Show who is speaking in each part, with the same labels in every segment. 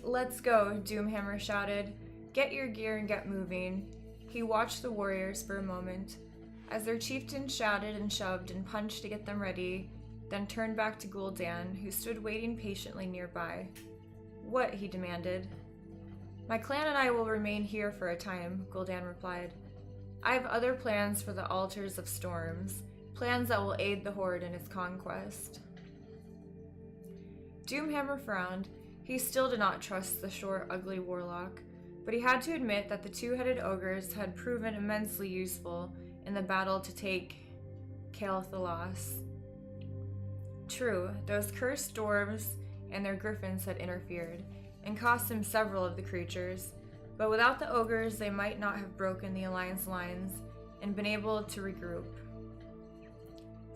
Speaker 1: Let's go, Doomhammer shouted. Get your gear and get moving. He watched the warriors for a moment, as their chieftain shouted and shoved and punched to get them ready, then turned back to Gul'dan, who stood waiting patiently nearby. What? He demanded. My clan and I will remain here for a time, Gul'dan replied. I have other plans for the Altars of Storms, plans that will aid the Horde in its conquest. Doomhammer frowned. He still did not trust the short, ugly warlock, but he had to admit that the two-headed ogres had proven immensely useful in the battle to take aLilFoxz. True, those cursed dwarves and their griffins had interfered, and cost him several of the creatures, but without the ogres they might not have broken the Alliance lines and been able to regroup.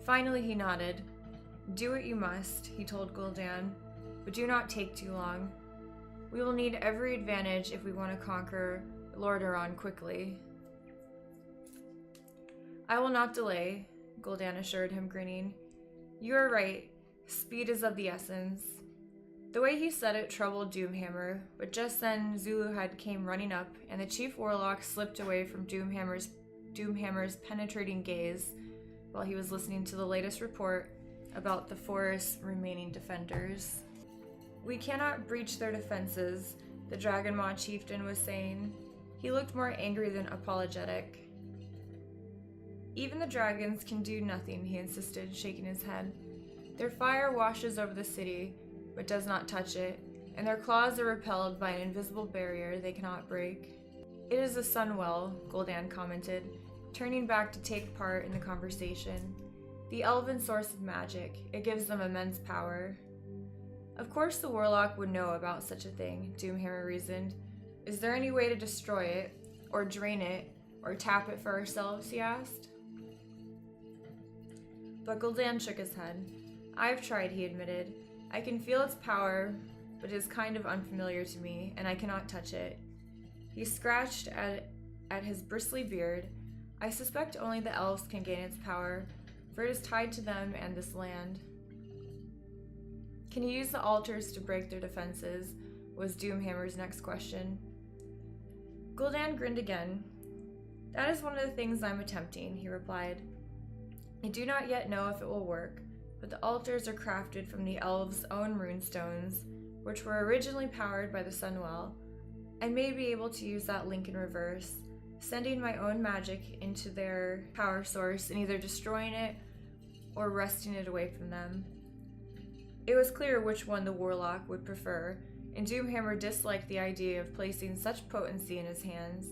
Speaker 1: Finally he nodded. Do what you must, he told Gul'dan, but do not take too long. We will need every advantage if we want to conquer Lordaeron quickly. I will not delay, Gul'dan assured him, grinning. You are right. Speed is of the essence. The way he said it troubled Doomhammer, but just then Zuluhead came running up, and the chief warlock slipped away from Doomhammer's penetrating gaze while he was listening to the latest report about the forest's remaining defenders. We cannot breach their defenses, the Dragonmaw chieftain was saying. He looked more angry than apologetic. Even the dragons can do nothing, he insisted, shaking his head. Their fire washes over the city, but does not touch it, and their claws are repelled by an invisible barrier they cannot break. It is the Sunwell, Gul'dan commented, turning back to take part in the conversation. The elven source of magic. It gives them immense power. Of course the warlock would know about such a thing, Doomhammer reasoned. Is there any way to destroy it, or drain it, or tap it for ourselves, he asked. But Gul'dan shook his head. I've tried, he admitted. I can feel its power, but it is kind of unfamiliar to me, and I cannot touch it. He scratched at his bristly beard. I suspect only the elves can gain its power, for it is tied to them and this land. Can you use the altars to break their defenses? Was Doomhammer's next question. Gul'dan grinned again. That is one of the things I'm attempting, he replied. I do not yet know if it will work, but the altars are crafted from the elves' own runestones, which were originally powered by the Sunwell. I may be able to use that link in reverse, sending my own magic into their power source and either destroying it or wresting it away from them. It was clear which one the warlock would prefer, and Doomhammer disliked the idea of placing such potency in his hands,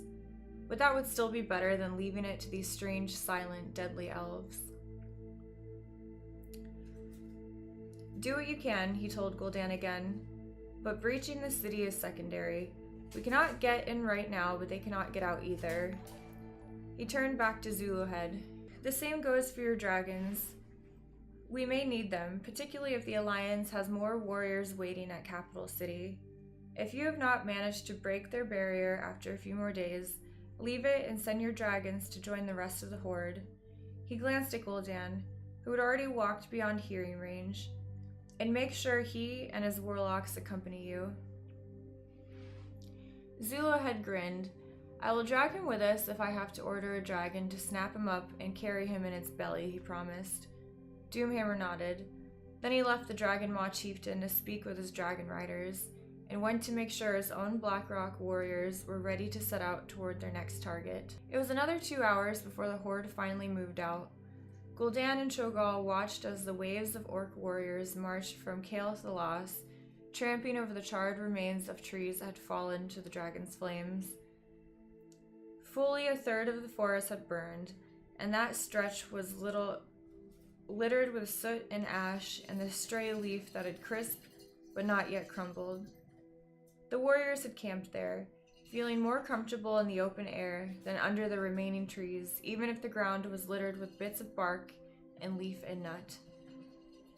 Speaker 1: but that would still be better than leaving it to these strange, silent, deadly elves. Do what you can, he told Gul'dan again, but breaching the city is secondary. We cannot get in right now, but they cannot get out either. He turned back to Zuluhead. The same goes for your dragons. We may need them, particularly if the Alliance has more warriors waiting at Capital City. If you have not managed to break their barrier after a few more days, leave it and send your dragons to join the rest of the Horde. He glanced at Gul'dan, who had already walked beyond hearing range, and make sure he and his warlocks accompany you. Zuluhead grinned. I will drag him with us if I have to order a dragon to snap him up and carry him in its belly, he promised. Doomhammer nodded. Then he left the Dragonmaw chieftain to speak with his dragon riders, and went to make sure his own Blackrock warriors were ready to set out toward their next target. It was another 2 hours before the Horde finally moved out. Gul'dan and Cho'Gall watched as the waves of orc warriors marched from aLilFoxz, tramping over the charred remains of trees that had fallen to the dragon's flames. Fully a third of the forest had burned, and that stretch was littered with soot and ash and the stray leaf that had crisped but not yet crumbled. The warriors had camped there, feeling more comfortable in the open air than under the remaining trees, even if the ground was littered with bits of bark and leaf and nut.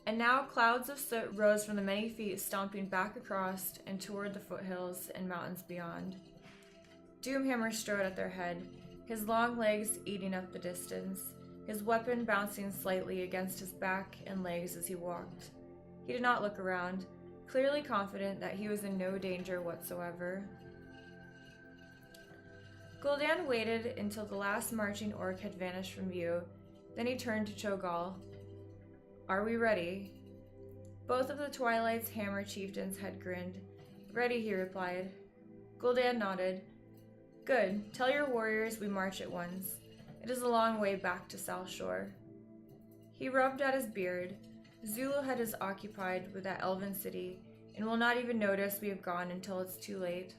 Speaker 1: And now clouds of soot rose from the many feet stomping back across and toward the foothills and mountains beyond. Doomhammer strode at their head, his long legs eating up the distance, his weapon bouncing slightly against his back and legs as he walked. He did not look around, clearly confident that he was in no danger whatsoever. Gul'dan waited until the last marching orc had vanished from view, then he turned to Cho'Gall. "Are we ready?" Both of the Twilight's hammer chieftains had grinned. "Ready," he replied. Gul'dan nodded. "Good. Tell your warriors we march at once. It is a long way back to South Shore." He rubbed at his beard. "Zuluhead is occupied with that elven city, and will not even notice we have gone until it's too late."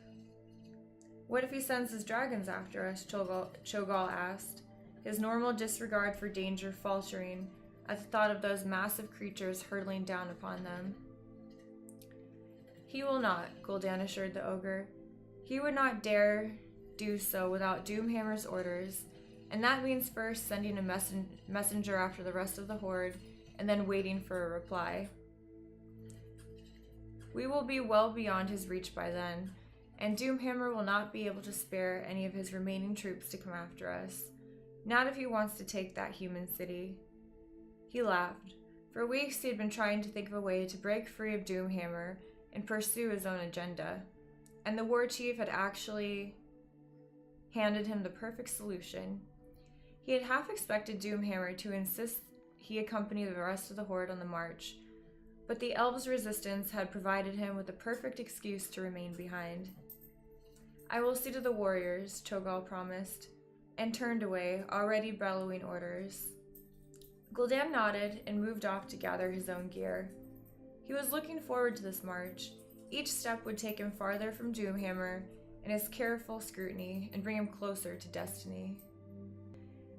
Speaker 1: "What if he sends his dragons after us?" Cho'Gall asked, his normal disregard for danger faltering at the thought of those massive creatures hurtling down upon them. "He will not," Gul'dan assured the ogre. "He would not dare do so without Doomhammer's orders, and that means first sending a messenger after the rest of the Horde, and then waiting for a reply. We will be well beyond his reach by then, and Doomhammer will not be able to spare any of his remaining troops to come after us. Not if he wants to take that human city." He laughed. For weeks he had been trying to think of a way to break free of Doomhammer and pursue his own agenda, and the war chief had actually handed him the perfect solution. He had half expected Doomhammer to insist he accompany the rest of the Horde on the march, but the elves' resistance had provided him with the perfect excuse to remain behind. "I will see to the warriors," Cho'Gall promised, and turned away, already bellowing orders. Gul'dan nodded and moved off to gather his own gear. He was looking forward to this march. Each step would take him farther from Doomhammer and his careful scrutiny and bring him closer to destiny.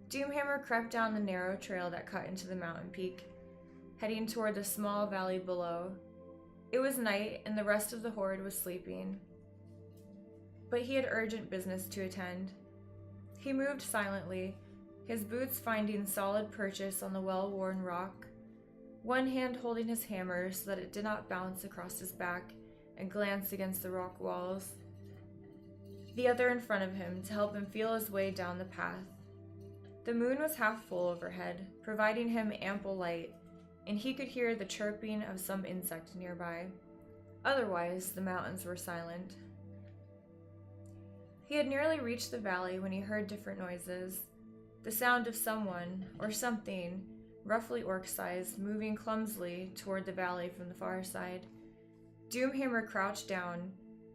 Speaker 1: Doomhammer crept down the narrow trail that cut into the mountain peak, heading toward the small valley below. It was night and the rest of the Horde was sleeping, but he had urgent business to attend. He moved silently, his boots finding solid purchase on the well-worn rock, one hand holding his hammer so that it did not bounce across his back and glance against the rock walls, the other in front of him to help him feel his way down the path. The moon was half full overhead, providing him ample light, and he could hear the chirping of some insect nearby. Otherwise, the mountains were silent. He had nearly reached the valley when he heard different noises. The sound of someone, or something, roughly orc-sized, moving clumsily toward the valley from the far side. Doomhammer crouched down,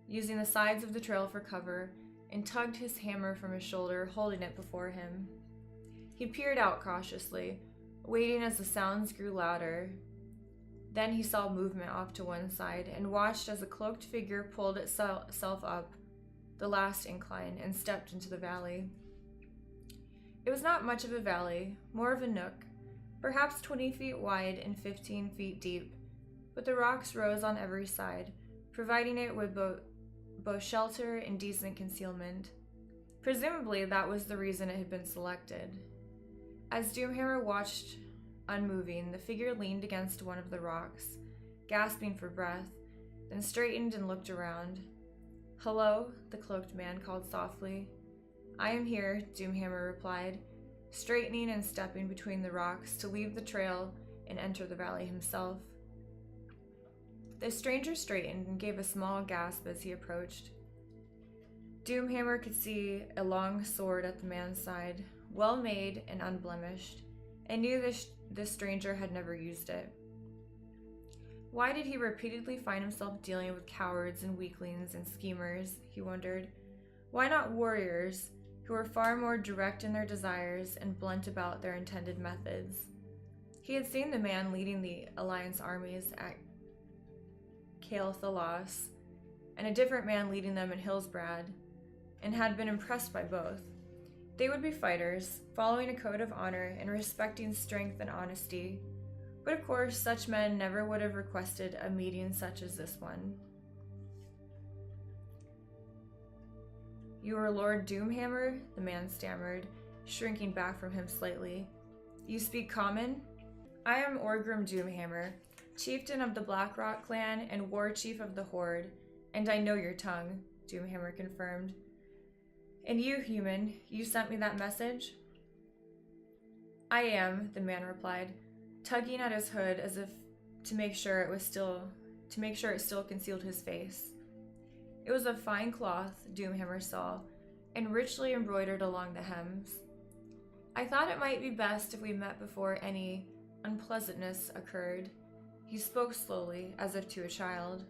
Speaker 1: using the sides of the trail for cover, and tugged his hammer from his shoulder, holding it before him. He peered out cautiously, waiting as the sounds grew louder. Then he saw movement off to one side and watched as a cloaked figure pulled itself up the last incline and stepped into the valley. It was not much of a valley, more of a nook, perhaps 20 feet wide and 15 feet deep, but the rocks rose on every side, providing it with both shelter and decent concealment. Presumably that was the reason it had been selected. As Doomhammer watched unmoving, the figure leaned against one of the rocks, gasping for breath, then straightened and looked around. "Hello?" the cloaked man called softly. "I am here," Doomhammer replied, straightening and stepping between the rocks to leave the trail and enter the valley himself. The stranger straightened and gave a small gasp as he approached. Doomhammer could see a long sword at the man's side, well made and unblemished, and knew this stranger had never used it. Why did he repeatedly find himself dealing with cowards and weaklings and schemers, he wondered. Why not warriors, who were far more direct in their desires and blunt about their intended methods? He had seen the man leading the Alliance armies at Cael Thalos, and a different man leading them in Hillsbrad, and had been impressed by both. They would be fighters, following a code of honor and respecting strength and honesty, but of course such men never would have requested a meeting such as this one. "You are Lord Doomhammer?" the man stammered, shrinking back from him slightly. "You speak common?" "I am Orgrim Doomhammer, chieftain of the Blackrock clan and war chief of the Horde, and I know your tongue," Doomhammer confirmed. "And you, human, you sent me that message?" "I am," the man replied, tugging at his hood as if to make sure it was still to make sure it still concealed his face. It was of fine cloth, Doomhammer saw, and richly embroidered along the hems. I thought it might be best if we met before any unpleasantness occurred. He spoke slowly, as if to a child.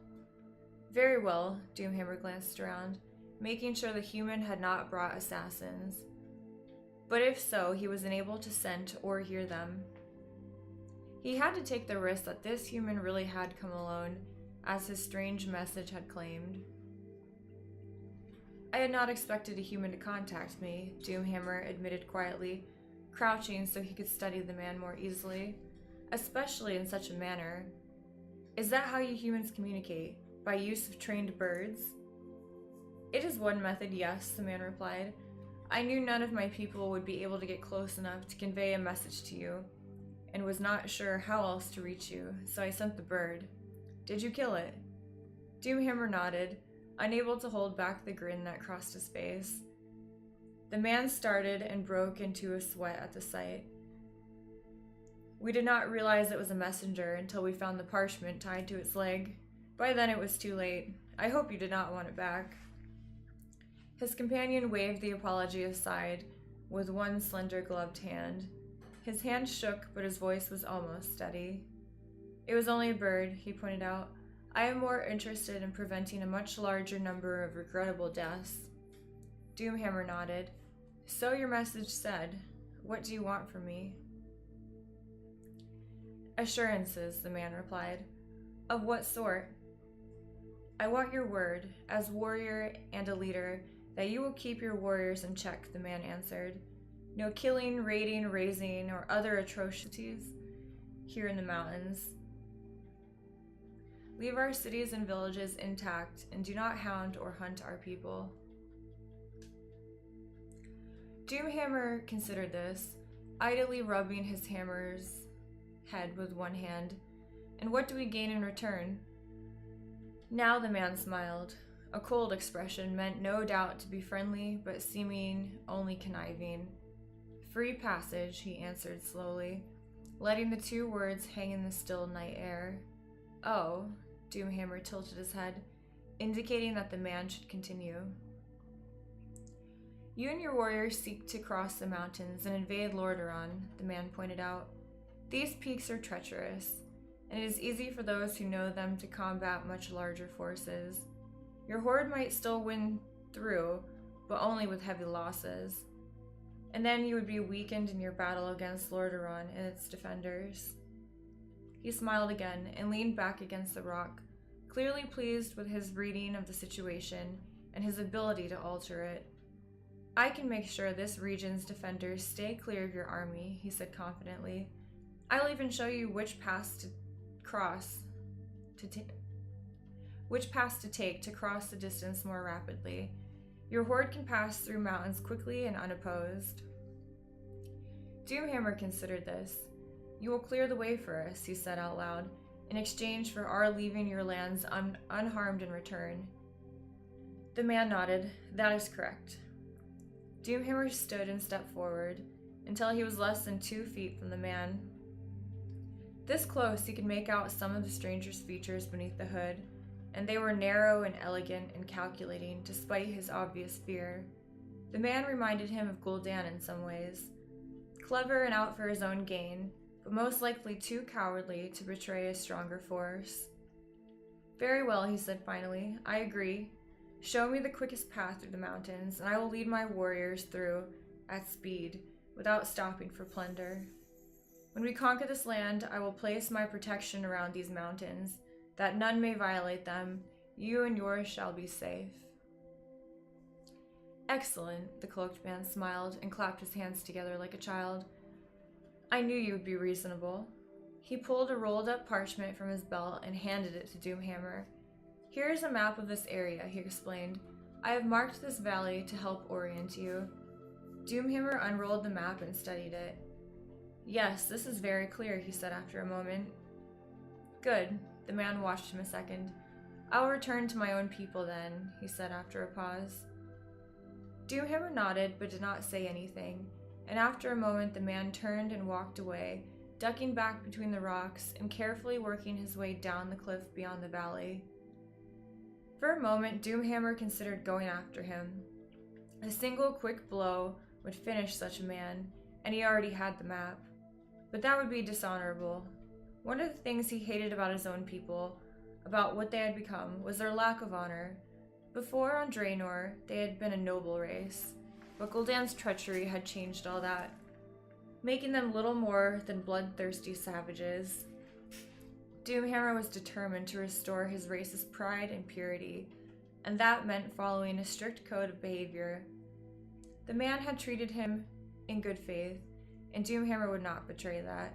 Speaker 1: Very well, Doomhammer glanced around, making sure the human had not brought assassins. But if so, he was unable to scent or hear them. He had to take the risk that this human really had come alone, as his strange message had claimed. I had not expected a human to contact me, Doomhammer admitted quietly, crouching so he could study the man more easily, especially in such a manner. Is that how you humans communicate? By use of trained birds? It is one method, yes, the man replied. I knew none of my people would be able to get close enough to convey a message to you, and was not sure how else to reach you, so I sent the bird. Did you kill it? Doomhammer nodded, unable to hold back the grin that crossed his face. The man started and broke into a sweat at the sight. We did not realize it was a messenger until we found the parchment tied to its leg. By then it was too late. I hope you did not want it back. His companion waved the apology aside with one slender gloved hand. His hand shook, but his voice was almost steady. It was only a bird, he pointed out. I am more interested in preventing a much larger number of regrettable deaths. Doomhammer nodded. So your message said. What do you want from me? Assurances, the man replied. Of what sort? I want your word, as warrior and a leader, that you will keep your warriors in check, the man answered. No killing, raiding, razing, or other atrocities here in the mountains. Leave our cities and villages intact, and do not hound or hunt our people. Doomhammer considered this, idly rubbing his hammer's head with one hand. And what do we gain in return? Now the man smiled. A cold expression meant no doubt to be friendly, but seeming only conniving. Free passage, he answered slowly, letting the two words hang in the still night air. Oh, Doomhammer tilted his head, indicating that the man should continue. You and your warriors seek to cross the mountains and invade Lordaeron, the man pointed out. These peaks are treacherous, and it is easy for those who know them to combat much larger forces. Your horde might still win through, but only with heavy losses. And then you would be weakened in your battle against Lordaeron and its defenders. He smiled again and leaned back against the rock, clearly pleased with his reading of the situation and his ability to alter it. I can make sure this region's defenders stay clear of your army, he said confidently. I'll even show you which paths to take to cross the distance more rapidly. Your horde can pass through mountains quickly and unopposed. Doomhammer considered this. You will clear the way for us, he said out loud, in exchange for our leaving your lands unharmed in return. The man nodded. That is correct. Doomhammer stood and stepped forward until he was less than 2 feet from the man. This close, he could make out some of the stranger's features beneath the hood, and they were narrow and elegant and calculating despite his obvious fear. The man reminded him of Gul'dan in some ways. Clever and out for his own gain, but most likely too cowardly to betray a stronger force. Very well, he said finally. I agree. Show me the quickest path through the mountains, and I will lead my warriors through at speed, without stopping for plunder. When we conquer this land, I will place my protection around these mountains, that none may violate them. You and yours shall be safe. Excellent, the cloaked man smiled and clapped his hands together like a child. I knew you would be reasonable. He pulled a rolled-up parchment from his belt and handed it to Doomhammer. Here is a map of this area, he explained. I have marked this valley to help orient you. Doomhammer unrolled the map and studied it. Yes, this is very clear, he said after a moment. Good. The man watched him a second. I will return to my own people then, he said after a pause. Doomhammer nodded but did not say anything, and after a moment the man turned and walked away, ducking back between the rocks and carefully working his way down the cliff beyond the valley. For a moment, Doomhammer considered going after him. A single quick blow would finish such a man, and he already had the map. But that would be dishonorable. One of the things he hated about his own people, about what they had become, was their lack of honor. Before on Draenor, they had been a noble race, but Gul'dan's treachery had changed all that, making them little more than bloodthirsty savages. Doomhammer was determined to restore his race's pride and purity, and that meant following a strict code of behavior. The man had treated him in good faith, and Doomhammer would not betray that.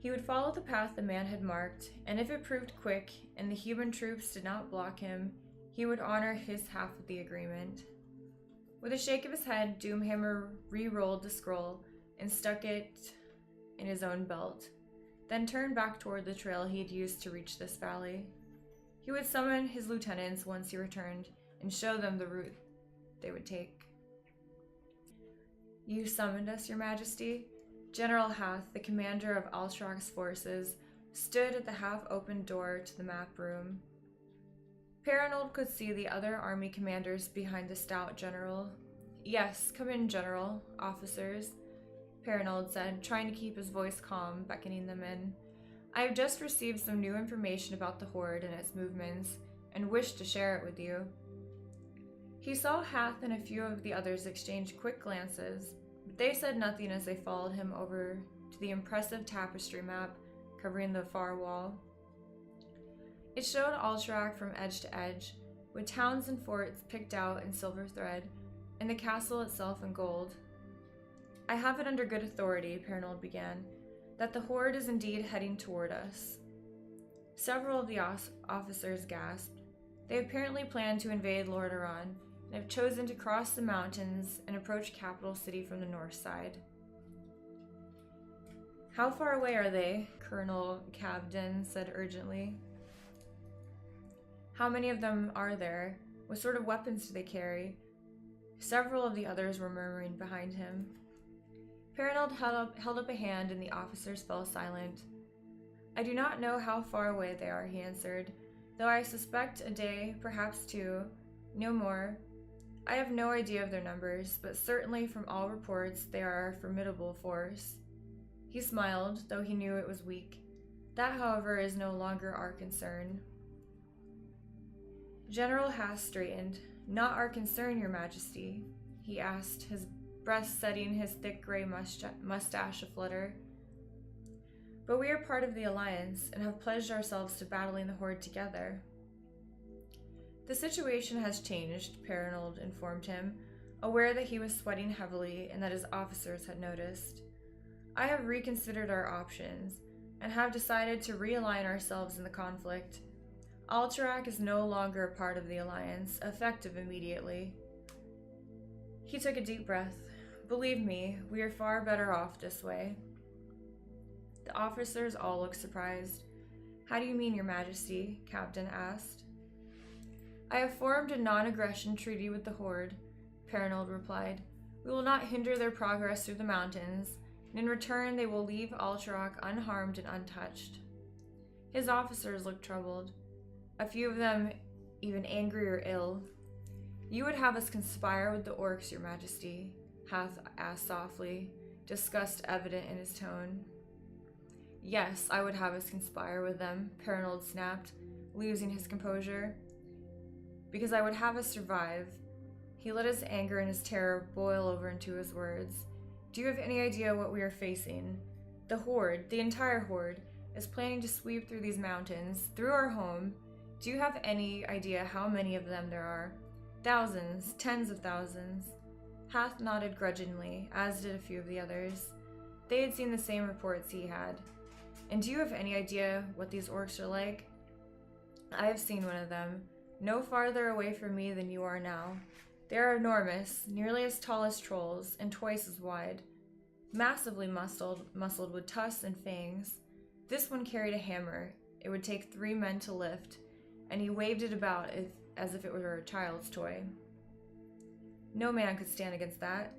Speaker 1: He would follow the path the man had marked, and if it proved quick and the human troops did not block him, he would honor his half of the agreement. With a shake of his head, Doomhammer re-rolled the scroll and stuck it in his own belt, then turned back toward the trail he had used to reach this valley. He would summon his lieutenants once he returned and show them the route they would take. "You summoned us, Your Majesty?" General Hath, the commander of aLilFoxz's forces, stood at the half-open door to the map room. Perinold could see the other army commanders behind the stout general. "Yes, come in, General, officers," Perinold said, trying to keep his voice calm, beckoning them in. "I have just received some new information about the Horde and its movements, and wish to share it with you." He saw Hath and a few of the others exchange quick glances, but they said nothing as they followed him over to the impressive tapestry map covering the far wall. It showed Alterac from edge to edge, with towns and forts picked out in silver thread, and the castle itself in gold. "I have it under good authority," Perinold began, "that the Horde is indeed heading toward us." Several of the officers gasped. They apparently planned to invade Lordaeron, and have chosen to cross the mountains and approach Capital City from the north side. "How far away are they?" Colonel Gul'dan said urgently. "How many of them are there? What sort of weapons do they carry?" Several of the others were murmuring behind him. Perinold held up a hand and the officers fell silent. "I do not know how far away they are," he answered, "though I suspect a day, perhaps two, no more. I have no idea of their numbers, but certainly from all reports they are a formidable force." He smiled, though he knew it was weak. That, however, is no longer our concern. General Hath straightened. "Not our concern, Your Majesty?" he asked, his breast setting his thick gray mustache aflutter. "But we are part of the Alliance, and have pledged ourselves to battling the Horde together." "The situation has changed," Perinold informed him, aware that he was sweating heavily and that his officers had noticed. "I have reconsidered our options, and have decided to realign ourselves in the conflict. Alterac is no longer a part of the Alliance, effective immediately." He took a deep breath. "Believe me, we are far better off this way." The officers all looked surprised. "How do you mean, Your Majesty?" Gul'dan asked. "I have formed a non-aggression treaty with the Horde," Perinold replied. "We will not hinder their progress through the mountains, and in return they will leave Alterac unharmed and untouched." His officers looked troubled, a few of them even angry or ill. "You would have us conspire with the orcs, Your Majesty?" Hath asked softly, disgust evident in his tone. "Yes, I would have us conspire with them," Perinold snapped, losing his composure. "Because I would have us survive." He let his anger and his terror boil over into his words. "Do you have any idea what we are facing? The Horde, the entire Horde, is planning to sweep through these mountains, through our home. Do you have any idea how many of them there are? Thousands, tens of thousands." Hath nodded grudgingly, as did a few of the others. They had seen the same reports he had. "And do you have any idea what these orcs are like?" "I have seen one of them, no farther away from me than you are now. They are enormous, nearly as tall as trolls, and twice as wide. Massively muscled with tusks and fangs. This one carried a hammer. It would take 3 men to lift, and he waved it about as if it were a child's toy. No man could stand against that.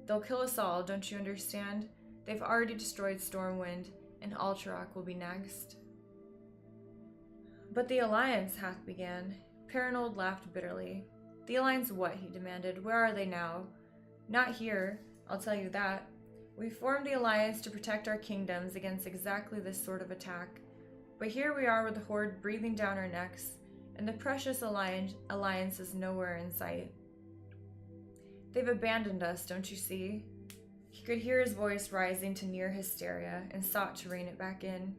Speaker 1: They'll kill us all, don't you understand? They've already destroyed Stormwind, and Alterac will be next. But the Alliance, Hath began. Paranold laughed bitterly. The Alliance what? He demanded. Where are they now? Not here, I'll tell you that. We formed the Alliance to protect our kingdoms against exactly this sort of attack. But here we are with the Horde breathing down our necks, and the precious Alliance is nowhere in sight. They've abandoned us, don't you see? He could hear his voice rising to near hysteria and sought to rein it back in.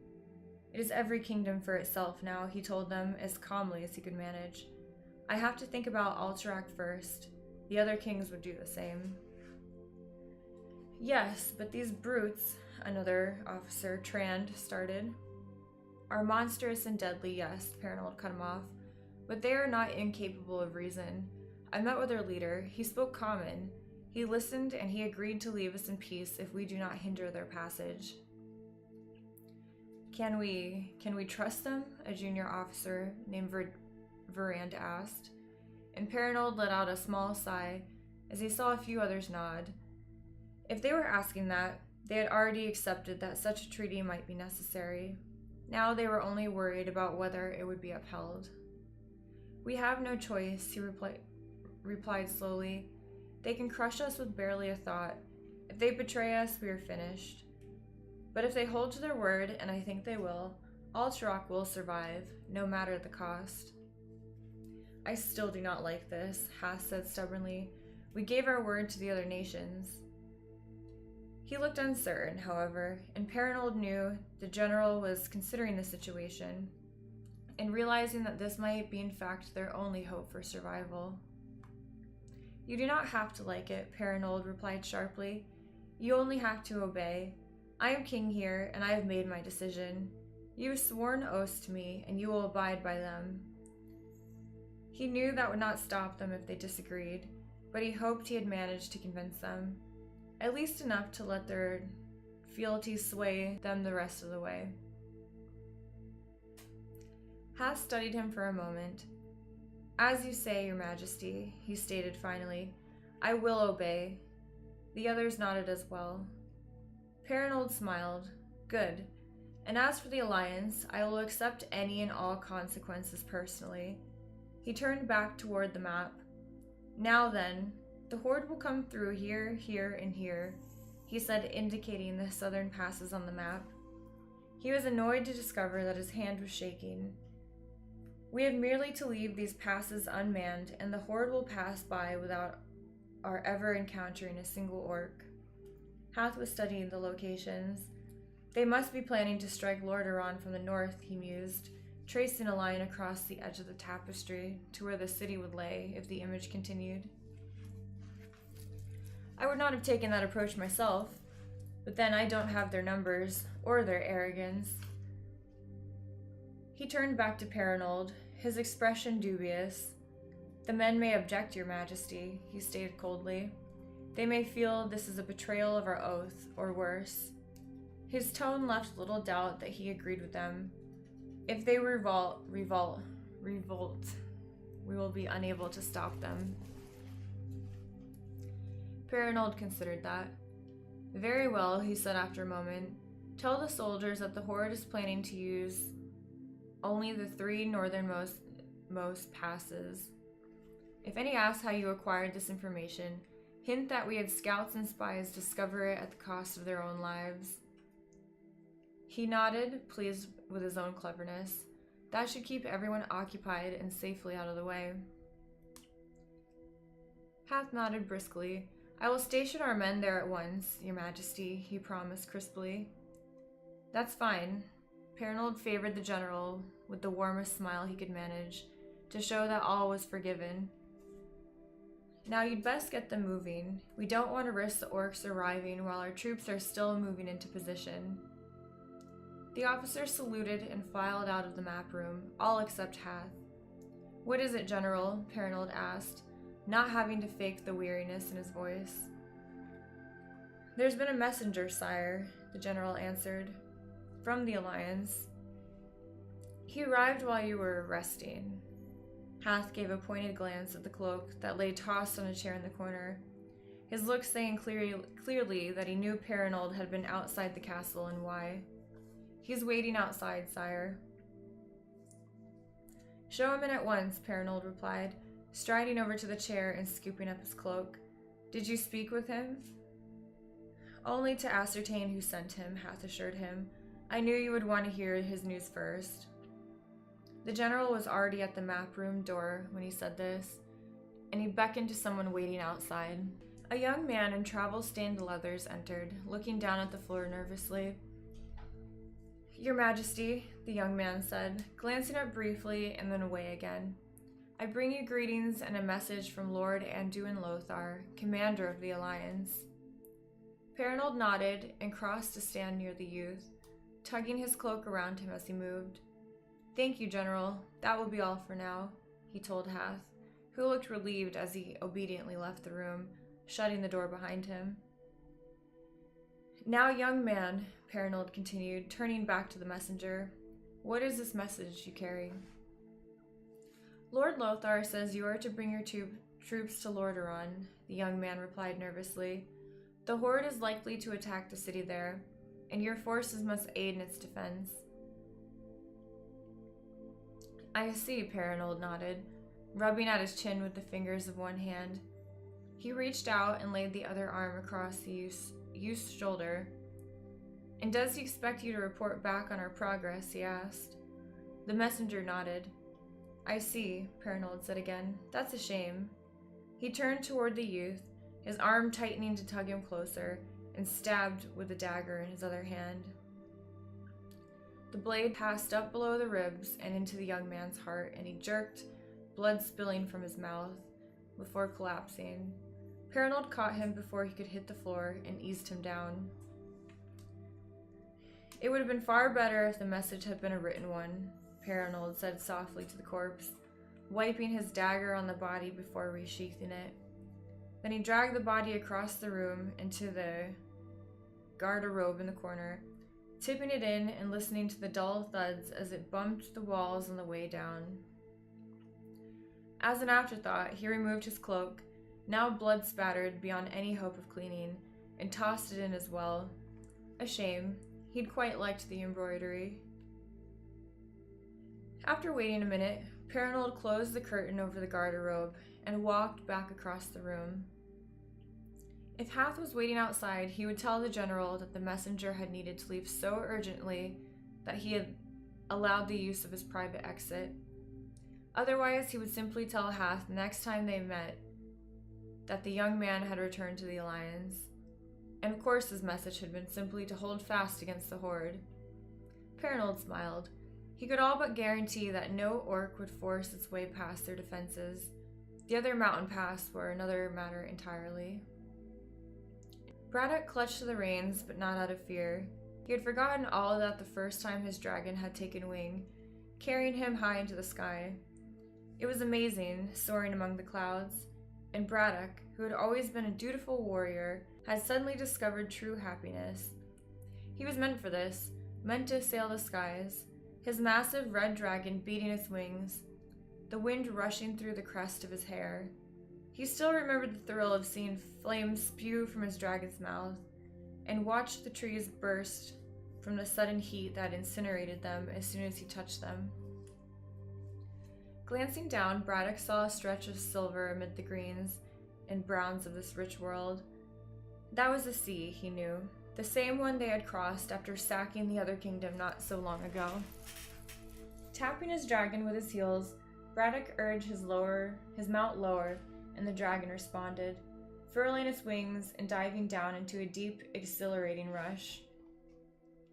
Speaker 1: It is every kingdom for itself now, he told them as calmly as he could manage. I have to think about Alterac first. The other kings would do the same. Yes, but these brutes, another officer, Trand, started, are monstrous and deadly, yes, Paranold cut him off, but they are not incapable of reason. I met with their leader. He spoke common. He listened, and he agreed to leave us in peace if we do not hinder their passage. Can we trust them? A junior officer named Verand asked, and Paranold let out a small sigh as he saw a few others nod. If they were asking that, they had already accepted that such a treaty might be necessary. Now they were only worried about whether it would be upheld. We have no choice, he replied slowly. They can crush us with barely a thought. If they betray us, we are finished. But if they hold to their word, and I think they will, Alterac will survive, no matter the cost. I still do not like this, Hath said stubbornly. We gave our word to the other nations. He looked uncertain, however, and Paranold knew the general was considering the situation and realizing that this might be in fact their only hope for survival. You do not have to like it, Paranold replied sharply. You only have to obey. I am king here, and I have made my decision. You have sworn oaths to me, and you will abide by them. He knew that would not stop them if they disagreed, but he hoped he had managed to convince them, at least enough to let their fealties sway them the rest of the way. Hath studied him for a moment. As you say, Your Majesty, he stated finally. I will obey. The others nodded as well. Paranold smiled. Good. And as for the Alliance, I will accept any and all consequences personally. He turned back toward the map. Now then, the Horde will come through here, here, and here, he said, indicating the southern passes on the map. He was annoyed to discover that his hand was shaking. We have merely to leave these passes unmanned, and the Horde will pass by without our ever encountering a single orc. Hath was studying the locations. They must be planning to strike Lordaeron from the north, he mused, tracing a line across the edge of the tapestry to where the city would lay if the image continued. I would not have taken that approach myself, but then I don't have their numbers or their arrogance. He turned back to Paranold, his expression dubious. The men may object, Your Majesty, he stated coldly. They may feel this is a betrayal of our oath, or worse. His tone left little doubt that he agreed with them. If they revolt, we will be unable to stop them. Paranold considered that. Very well, he said after a moment. Tell the soldiers that the Horde is planning to use only the 3 northernmost passes. If any ask how you acquired this information, hint that we had scouts and spies discover it at the cost of their own lives. He nodded, pleased with his own cleverness. That should keep everyone occupied and safely out of the way. Hath nodded briskly. I will station our men there at once, Your Majesty, he promised crisply. That's fine. Paranold favored the general with the warmest smile he could manage, to show that all was forgiven. Now you'd best get them moving. We don't want to risk the orcs arriving while our troops are still moving into position. The officers saluted and filed out of the map room, all except Hath. What is it, General? Paranold asked, not having to fake the weariness in his voice. There's been a messenger, sire, the general answered. From the Alliance. He arrived while you were resting. Hath gave a pointed glance at the cloak that lay tossed on a chair in the corner. his look saying clearly that he knew Perinold had been outside the castle and why. "He's waiting outside, sire." "Show him in at once," Perinold replied, striding over to the chair and scooping up his cloak. "Did you speak with him?" "Only to ascertain who sent him," Hath assured him. "I knew you would want to hear his news first." The general was already at the map room door when he said this, and he beckoned to someone waiting outside. A young man in travel-stained leathers entered, looking down at the floor nervously. "Your Majesty," the young man said, glancing up briefly and then away again. "I bring you greetings and a message from Lord Anduin Lothar, commander of the Alliance." Perinold nodded and crossed to stand near the youth, tugging his cloak around him as he moved. "Thank you, General. That will be all for now," he told Hath, who looked relieved as he obediently left the room, shutting the door behind him. "Now, young man," Perinold continued, turning back to the messenger, "what is this message you carry?" "Lord Lothar says you are to bring your troops to Lordaeron," the young man replied nervously. "The Horde is likely to attack the city there, and your forces must aid in its defense." "I see," Perinold nodded, rubbing at his chin with the fingers of one hand. He reached out and laid the other arm across the youth's shoulder. "And does he expect you to report back on our progress?" he asked. The messenger nodded. "I see," Perinold said again. "That's a shame." He turned toward the youth, his arm tightening to tug him closer, and stabbed with the dagger in his other hand. The blade passed up below the ribs and into the young man's heart, and he jerked, blood spilling from his mouth, before collapsing. Perinold caught him before he could hit the floor and eased him down. "It would have been far better if the message had been a written one," Perinold said softly to the corpse, wiping his dagger on the body before resheathing it. Then he dragged the body across the room into the garderobe in the corner, tipping it in and listening to the dull thuds as it bumped the walls on the way down. As an afterthought, he removed his cloak, now blood-spattered beyond any hope of cleaning, and tossed it in as well. A shame. He'd quite liked the embroidery. After waiting a minute, Perinold closed the curtain over the garderobe and walked back across the room. If Hath was waiting outside, he would tell the general that the messenger had needed to leave so urgently that he had allowed the use of his private exit. Otherwise, he would simply tell Hath next time they met that the young man had returned to the Alliance. And of course his message had been simply to hold fast against the Horde. Perinold smiled. He could all but guarantee that no orc would force its way past their defenses. The other mountain paths were another matter entirely. Braddock clutched to the reins, but not out of fear. He had forgotten all that the first time his dragon had taken wing, carrying him high into the sky. It was amazing, soaring among the clouds, and Braddock, who had always been a dutiful warrior, had suddenly discovered true happiness. He was meant for this, meant to sail the skies, his massive red dragon beating its wings, the wind rushing through the crest of his hair. He still remembered the thrill of seeing flames spew from his dragon's mouth, and watched the trees burst from the sudden heat that incinerated them as soon as he touched them. Glancing down, Braddock saw a stretch of silver amid the greens and browns of this rich world. That was the sea, he knew, the same one they had crossed after sacking the other kingdom not so long ago. Tapping his dragon with his heels, Braddock urged his mount lower, and the dragon responded, furling its wings and diving down into a deep, exhilarating rush.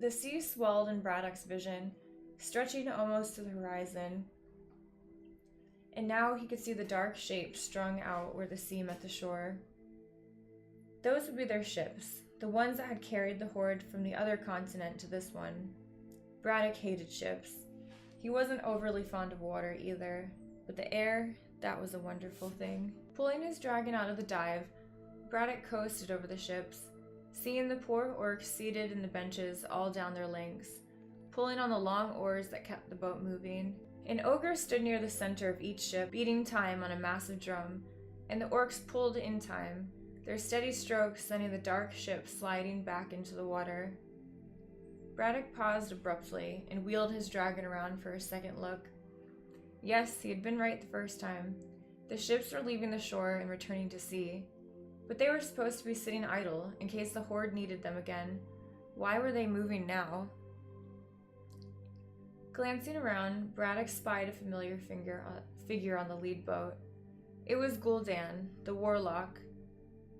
Speaker 1: The sea swelled in Braddock's vision, stretching almost to the horizon, and now he could see the dark shapes strung out where the sea met the shore. Those would be their ships, the ones that had carried the Horde from the other continent to this one. Braddock hated ships. He wasn't overly fond of water either, but the air, that was a wonderful thing. Pulling his dragon out of the dive, Braddock coasted over the ships, seeing the poor orcs seated in the benches all down their lengths, pulling on the long oars that kept the boat moving. An ogre stood near the center of each ship, beating time on a massive drum, and the orcs pulled in time, their steady strokes sending the dark ship sliding back into the water. Braddock paused abruptly and wheeled his dragon around for a second look. Yes, he had been right the first time. The ships were leaving the shore and returning to sea. But they were supposed to be sitting idle in case the Horde needed them again. Why were they moving now? Glancing around, Braddock spied a familiar figure on the lead boat. It was Gul'dan, the warlock.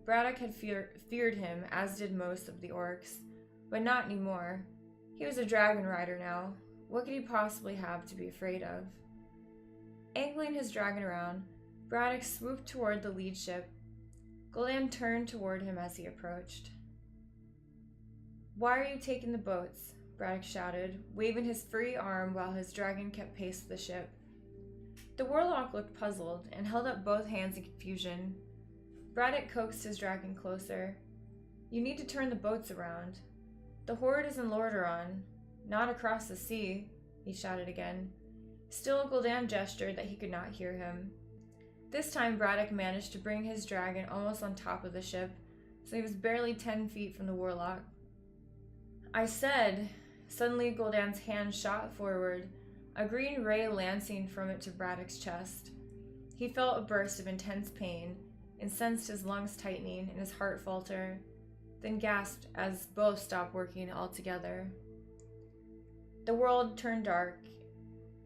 Speaker 1: Braddock had feared him, as did most of the orcs, but not anymore. He was a dragon rider now. What could he possibly have to be afraid of? Angling his dragon around, Braddock swooped toward the lead ship. Gul'dan turned toward him as he approached. "Why are you taking the boats?" Braddock shouted, waving his free arm while his dragon kept pace with the ship. The warlock looked puzzled and held up both hands in confusion. Braddock coaxed his dragon closer. "You need to turn the boats around. The Horde is in Lordaeron, not across the sea," he shouted again. Still, Gul'dan gestured that he could not hear him. This time, Braddock managed to bring his dragon almost on top of the ship, so he was barely 10 feet from the warlock. "I said..." Suddenly, Gul'dan's hand shot forward, a green ray lancing from it to Braddock's chest. He felt a burst of intense pain and sensed his lungs tightening and his heart falter, then gasped as both stopped working altogether. The world turned dark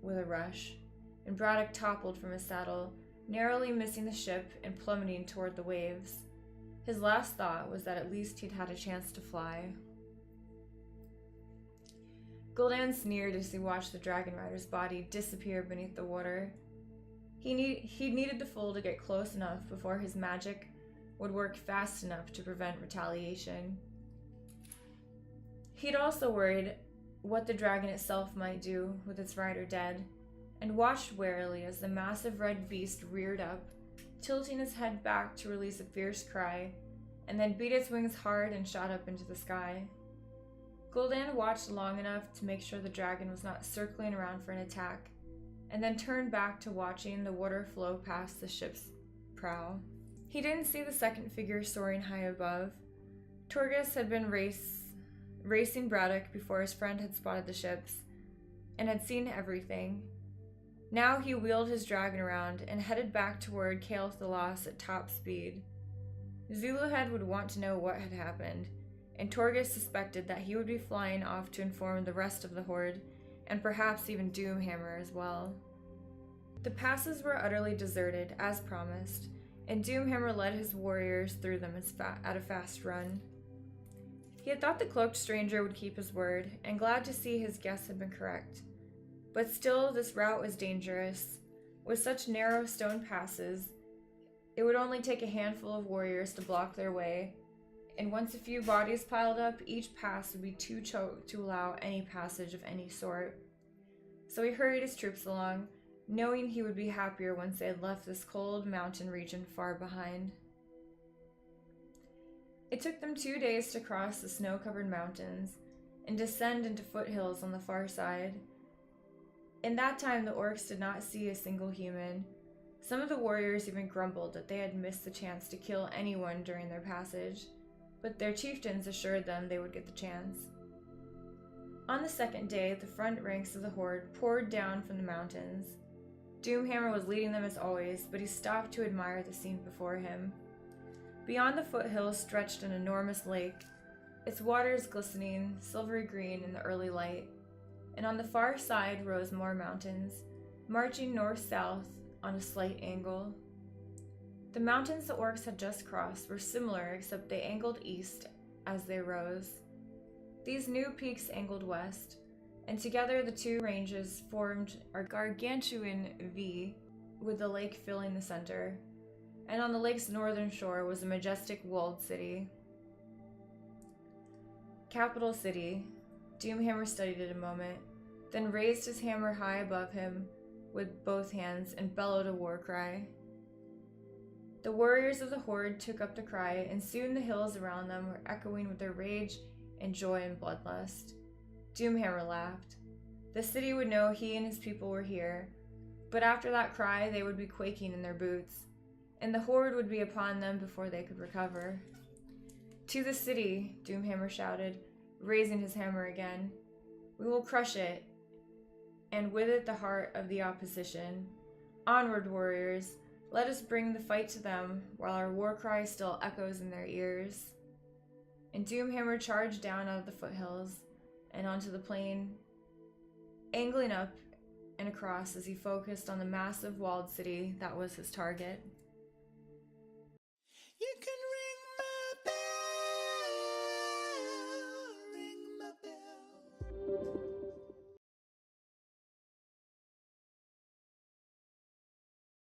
Speaker 1: with a rush, and Braddock toppled from his saddle, narrowly missing the ship and plummeting toward the waves. His last thought was that at least he'd had a chance to fly. Gul'dan sneered as he watched the dragon rider's body disappear beneath the water. He needed the fool to get close enough before his magic would work fast enough to prevent retaliation. He'd also worried what the dragon itself might do with its rider dead, and watched warily as the massive red beast reared up, tilting its head back to release a fierce cry, and then beat its wings hard and shot up into the sky. Gul'dan watched long enough to make sure the dragon was not circling around for an attack, and then turned back to watching the water flow past the ship's prow. He didn't see the second figure soaring high above. Torghast had been racing Braddock before his friend had spotted the ships, and had seen everything. Now he wheeled his dragon around and headed back toward Cael Thalas at top speed. Zuluhead would want to know what had happened, and Torghast suspected that he would be flying off to inform the rest of the Horde, and perhaps even Doomhammer as well. The passes were utterly deserted, as promised, and Doomhammer led his warriors through them at a fast run. He had thought the cloaked stranger would keep his word, and glad to see his guess had been correct. But still, this route was dangerous. With such narrow stone passes, it would only take a handful of warriors to block their way, and once a few bodies piled up, each pass would be too choked to allow any passage of any sort. So he hurried his troops along, knowing he would be happier once they had left this cold mountain region far behind. It took them 2 days to cross the snow-covered mountains and descend into foothills on the far side. In that time, the orcs did not see a single human. Some of the warriors even grumbled that they had missed the chance to kill anyone during their passage, but their chieftains assured them they would get the chance. On the second day, the front ranks of the Horde poured down from the mountains. Doomhammer was leading them as always, but he stopped to admire the scene before him. Beyond the foothills stretched an enormous lake, its waters glistening silvery green in the early light, and on the far side rose more mountains, marching north-south on a slight angle. The mountains the orcs had just crossed were similar, except they angled east as they rose. These new peaks angled west, and together the two ranges formed a gargantuan V, with the lake filling the center, and on the lake's northern shore was a majestic walled city. Capital City. Doomhammer studied it a moment, then raised his hammer high above him with both hands and bellowed a war cry. The warriors of the Horde took up the cry, and soon the hills around them were echoing with their rage and joy and bloodlust. Doomhammer laughed. The city would know he and his people were here, but after that cry they would be quaking in their boots. and the Horde would be upon them before they could recover. "To the city," Doomhammer shouted, raising his hammer again. "We will crush it, and with it the heart of the opposition. Onward, warriors! Let us bring the fight to them while our war cry still echoes in their ears." And Doomhammer charged down out of the foothills and onto the plain, angling up and across as he focused on the massive walled city that was his target.
Speaker 2: You can